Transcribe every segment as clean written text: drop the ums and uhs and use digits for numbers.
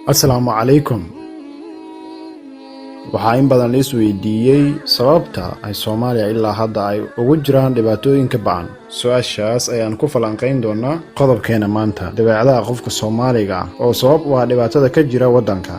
Assalaamu calaykum. Waxaa in badan la isweydiiyey sababta ay Soomaaliya ilaa hadda ay ugu jiraan dhibaatooyinka ba'an. Su'aashaas ayaan ku falanqayn doonaa qodobkeena maanta. Dabeecadaha qofka Soomaaliga ah oo sabab u ah dhibaatada ka jira waddanka.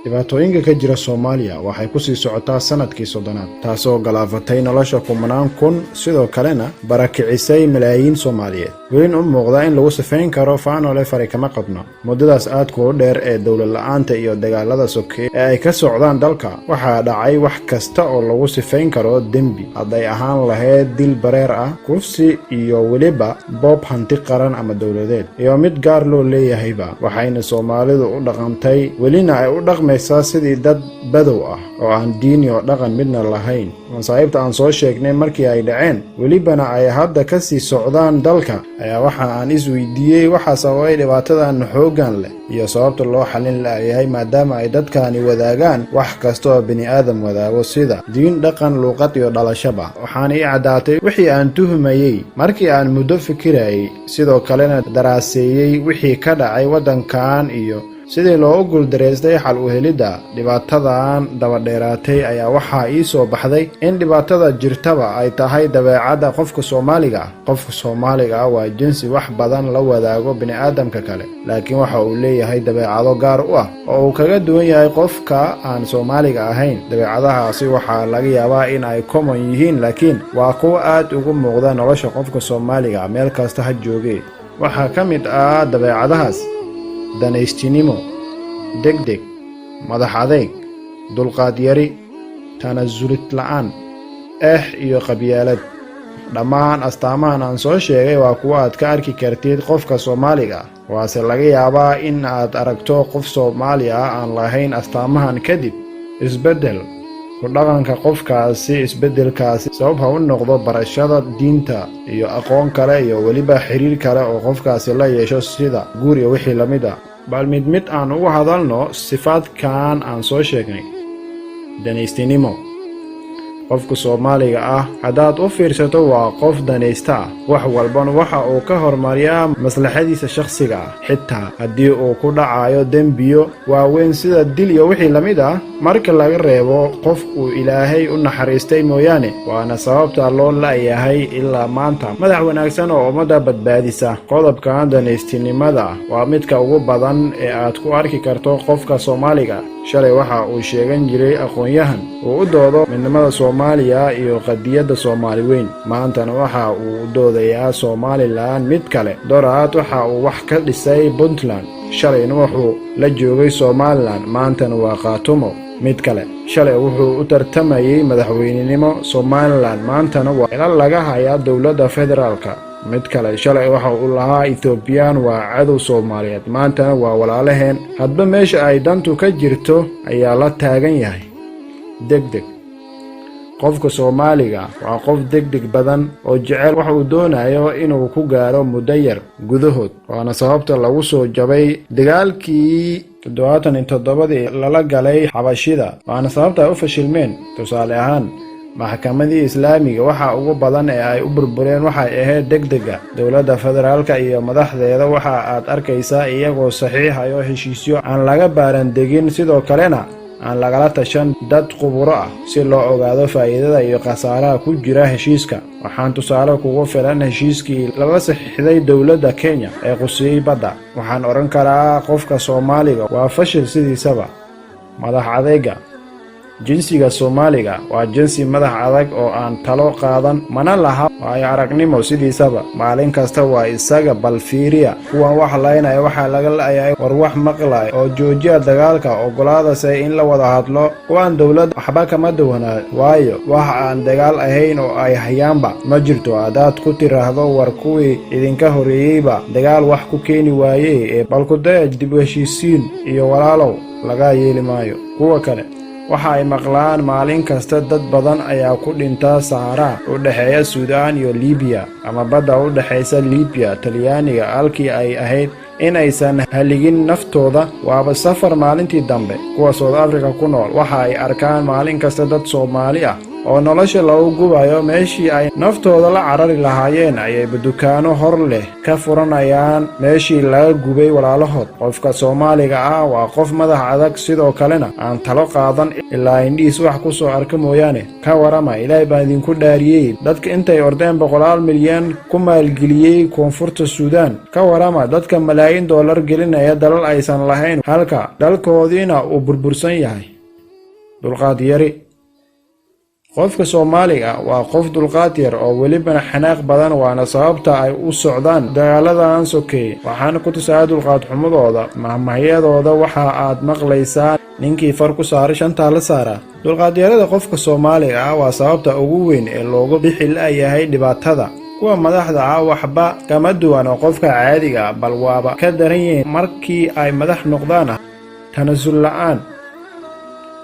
Dhibaatooyinka ka jira Soomaaliya waxay ku sii socotaa sanadkii 30, taasoo galaafatay nolosha kumanaan kun, sidoo kalena barakicisay malaayiin Soomaaliyeed. Welin u muuqda in lagu sifayn karo faanole fari kama qadno. Muddadaas aadka u dheer ee dowlad la'aanta iyo dagaalada sokeeye ee ay ka socdaan dalka, waxaa dhacay wax kasta oo lagu sifayn karo dembi, hadday ahaan lahayd dil bareer ah, kufsi iyo weliba boob hanti qaran ama dowladeed, iyo mid gaar loo leeyahayba. Waxayna Soomaalidu u dhaqantay welina ay u dhaqmaysaa sidii dad badow ah oo aan diin iyo dhaqan midna lahayn. Masaa'ibta aan soo sheegnay markii ay dhaceen welibana ay hadda ka sii socdaan dalka, ayaa waxa aan isweydiiyey waxa sababay dhibaatadan xooggan leh iyo sababta loo xalin la'yahay, maadaama ay dadkani wadaagaan wax kasta oo bini'aadam wadaago sida diin, dhaqan, luuqad iyo dhalashaba. Waxaana ii caddaatay wixii aan tuhumayey markii aan muddo fikirayay, sidoo kalena daraaseeyey wixii ka dhacay waddankan iyo sidii loo guuldareystay xal u helidda dhibaatadan dabadheeraatay. Ayaa waxaa ii soo baxday in dhibaatada jirtaba ay tahay dabeecadda qofka Soomaaliga ah. Qofka Soomaaliga ah waa jinsi wax badan la wadaago bini'aadamka kale, laakiin waxa uu leeyahay dabeecado gaar u ah oo uu kaga duwan yahay qofka aan Soomaaliga ahayn. Dabeecadahaasi waxaa laga yaabaa in ay common yihiin, laakiin waa kuwo aad ugu muuqda nolosha qofka Soomaaliga ah meel kasta ha joogee. Waxaa ka mid ah dabeecadahaas danaystinimo, degdeg, madax adeyg, dulqaad yari, tanasulid la'aan, iyo qabyaalad. Dhammaan astaamahan aan soo sheegay waa kuwo aad ka arki kartid qofka Soomaaliga ah, waase laga yaabaa in aad aragto qof Soomaali ah aan lahayn astaamahan. Kadib isbeddel ku dhaqanka qofkaasi. Isbeddelkaasi sabab ha u noqdo barashada diinta iyo aqoon kale iyo weliba xiriir kale oo qofkaasi la yeesho sida guur iyo wixii la mid ah. Bal mid aan uga hadalno sifaadkan aan soo sheegnay. Danaystinimo. Qofka Soomaaliga ah haddaad u fiirsato waa qof danaysta ah, wax walbana waxa uu ka hormariyaa maslaxadiisa shakhsiga ah, xitaa haddii uu ku dhacayo dembiyo waaweyn sida dil iyo wixii la mid ah, marka laga reebo qof uu Ilaahay u naxariistay mooyaane. Waana sababta loo la'yahay ilaa maanta madax wanaagsan oo ummadda badbaadisa. Qodobkan danaystinimada waa midka ugu badan ee aad ku arki karto qofka Soomaaliga. Shalay waxa uu sheegan jiray aqoon-yahan uu u doodo midnimada Soomaaliya iyo qadiyadda Soomaali weyn. Maantana waxa uu u doodayaa Somaliland mid kale. Doraad waxa uu wax ka dhisay Puntland. Shalayna wuxuu la joogay Somaliland, maantana waa Khaatumo mid kale. Shalay wuxuu u tartamayay madaxweynenimo Somaliland, maantana waa ilaa laga hayaa dowladda federaalka mid kale. Shalay waxa uu lahaa Ethiopian waa cadow Soomaaliyeed, maantana waa walaalaheen. Hadba meesha ay dantu ka jirto ayaa la taagan yahay. Degdeg. Qofka Soomaaliga waa qof degdeg badan oo jecel wax uu doonayo inuu ku gaaro muddo yar gudahood. Waana sababta lagu soo jabay dagaalkii 77 lala galay Xabashida. Waana sababta ay u fashilmeen. Tusaale ahaan, maxkamadii Islaamiga waxa ugu badan ee ay u burbureen waxay ahayd degdega. Dowladda federaalka iyo madaxdeeda waxa aad arkaysaa iyagoo saxiixayo heshiisyo aan laga baaran degin, sidoo kalena aan lagala tashan dad khuburo ah si loo ogaado faa'iidada iyo khasaaraha ku jira heshiiska. Waxaan tusaale kugu filan heshiiskii lala saxiixday dowladda Kenya ee qusiyey badda. Waxaan oran karaa qofka Soomaaliga waa fashil sidiisaba. Madax adeyga. Jinsiga Soomaaliga waa jinsi madax adag oo aan talo qaadan, mana laha waayo aragnimo sidiisaba. Maalin kasta waa isaga bal fiiriya. Kuwan wax laynaya waxaa laga la'yahay war wax maqlay oo joojiya dagaalka, ogolaadase in la wada hadlo. Kuwan dowladda waxba kama duwanaa, waayo wax aan dagaal ahayn oo ay hayaanba ma jirto. Haddaad ku tiraahdo war kuwii idinka horeeyeyba dagaal wax ku keeni waayey ee balkudee dib u heshiisiin iyo walaalow laga yeeli maayo. Kuwa kale waxa ay maqlaan maalin kasta dad badan ayaa ku dhinta Sahara u dhaxeeya Suudaan iyo Liibiya, ama badda u dhaxaysa Liibiya Talyaaniga, halkii ay ahayd in aysan haligin naftooda waaba safar maalintii dambe. Kuwa South Africa ku nool waxa ay arkaan maalin kasta dad Soomaali ah oo nolosha lagu gubayo meeshii ay naftooda la carari lahaayeen ayay dukaano hor leh ka furanayaan meeshii laga gubay walaalahood. qofka Soomaaliga ah waa qof madax adag sidoo kalena aan talo qaadan ilaa indhiis wax ku soo arka mooyaane. ka warama Ilaahay baa idinku dhaariyay dadka intay ordeen 100 milyan ku maalgeliyay koonfurta Suudaan. ka warama dadka malaayiin dollar gelinaya dalal aysan lahayn halka dalkoodiina uu burbursan yahay. dulqaad yari. qofka Soomaaliga waa qof dulqaad yar oo weliba xanaaq badan, waana sababta ay u socdaan dagaaladan sokeeye. waxaana ku tusaa dulqaad xumadooda mahmahyadooda waxa aad maqlaysaa ninkii far ku saaray shanta la saara. dulqaad yarida qofka Soomaaliga ah waa sababta ugu weyn ee loogu bixi la'yahay dhibaatada. kuwa madaxda ah waxba kama duwan oo qofka caadiga bal waaba ka daran yihiin markii ay madax noqdaan tanasul la'aan.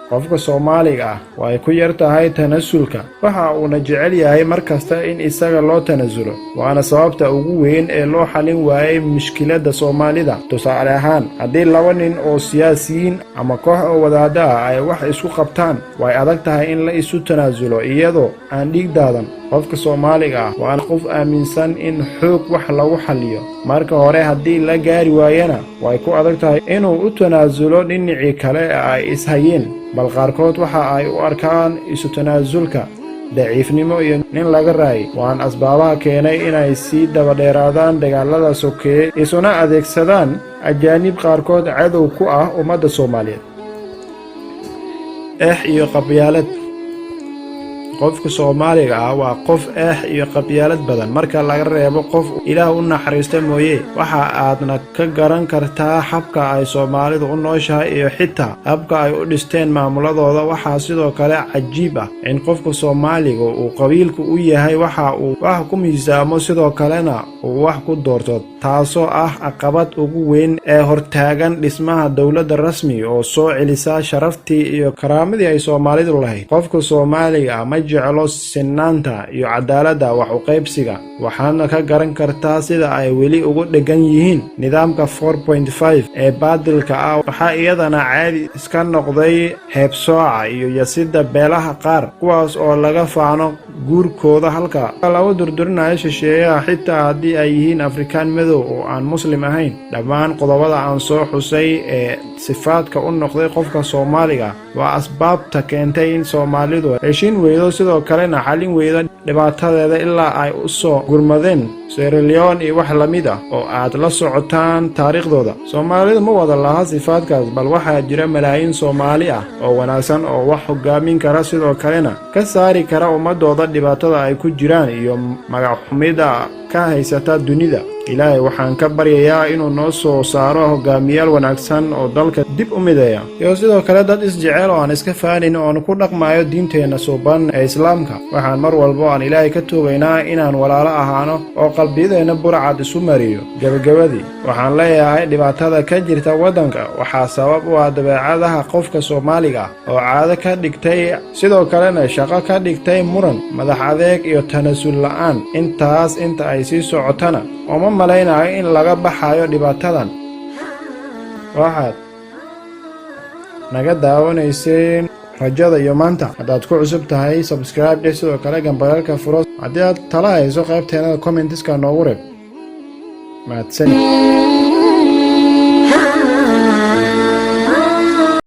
qofka Soomaaliga ah way ku yar tahay tanasulka, waxa uu jecel yahay markasta in isaga loo tanasulo, waana sababta ugu weyn ee loo xalin waayay mushkiladda Soomaalida. tusaale ahaan, haddii 2 nin oo siyaasiyiin ama koox oo wadaada ah ay wax isku qabtaan, way adag tahay in la isu tanasulo iyadoo aan dhiig daadan. qofka Soomaaliga ah waa qof aaminsan in xoog wax lagu xaliyo. marka hore haddii la gaari waayana way ku adag tahay inuu u tanasulo dhinacii kale ay ishayeen, bal qaarkood waxa ay u arkaan isu tanaasulka daciifnimo iyo nin laga raayay. waan asbaabaha keenay inay sii daba dheeraadaan dagaalada sokeeye isuna adeegsadaan ajaanib qaarkood cadow ku ah ummadda Soomaaliyeed. iyo qabyaalad. qofka Soomaaliga ah waa qof iyo qabyaalad badan marka laga reebo qof Ilaah u naxariista mooyee. waxa aadna ka garan kartaa habka ay Soomaalidu u nooshahay iyo xitaa habka ay u dhisteen maamuladooda. waxaa sidoo kale cajiib ah in qofka Soomaaliga uu qabiilku u yahay waxa uu wax ku miisaamo sidoo kalena uu wax ku doorto, taasoo ah caqabad ugu weyn ee hortaagan dhismaha dowladda rasmi oo soo celisa sharaftii iyo karaamadii ay Soomaalidu lahayd. qofka Soomaaliga ma jeclo sinaanta iyo cadaaladda wax u qaybsiga, waxaana ka garan kartaa sida ay weli ugu dhegan yihiin nidaamka 4.5 ee baadilka ah. waxaa iyadana caadi iska noqday heebsooca iyo yasida beelaha qaar, kuwaas oo laga faano guurkooda halka lagu durdurinayo shisheeyaha xitaa haddii ay yihiin Afrikaan madow oo aan Muslim ahayn. dhammaan qodobada aan soo xusay ee sifaadka u noqday qofka Soomaaliga waa asbaabta keentay in Soomaalidu heshiin weydo sidoo kalena xalin weyda dhibaatadeeda ilaa ay u soo gurmadeen Sierra Leone iyo wax lamid ah oo aad la socotaan taariikhdooda. Soomaalidu ma wada laha sifaadkaas, bal waxaa jira malaayiin Soomaali ah oo wanaagsan oo wax hogaamin kara sidoo kalena ka saari kara ummadooda dhibaatada ay ku jiraan iyo magac xumida ka haysata dunida. Ilaahay waxaan ka baryayaa inuu noo soo saaro hogaamiyaal wanaagsan oo dalka dib u mideeya, iyo sidoo kale dad isjecel oo aan iska faanin oo aan ku dhaqmayo diinteena suuban ee Islaamka. waxaan mar walba aan Ilaahay ka tuugaynaa inaan walaalo ahaano oo qalbiyadeena burcad isu mariyo. gabagabadii waxaan leeyahay dhibaatada ka jirta waddanka waxaa sabab u ah dabeecadaha qofka Soomaaliga oo caado ka dhigtay sidoo kalena shaqo ka dhigtay muran, madax adeeg iyo tanasul la'aan. intaas inta ay sii socotana uma malaynayo in laga baxayo dhibaatadan. waxaad naga daawanayseen rajada iyo maanta. haddaad ku cusub tahay subscribe sidoo kale gambaraalka furo. haddii aad tala hayso qaybteena commentiska noogu reeb. mahadsanid.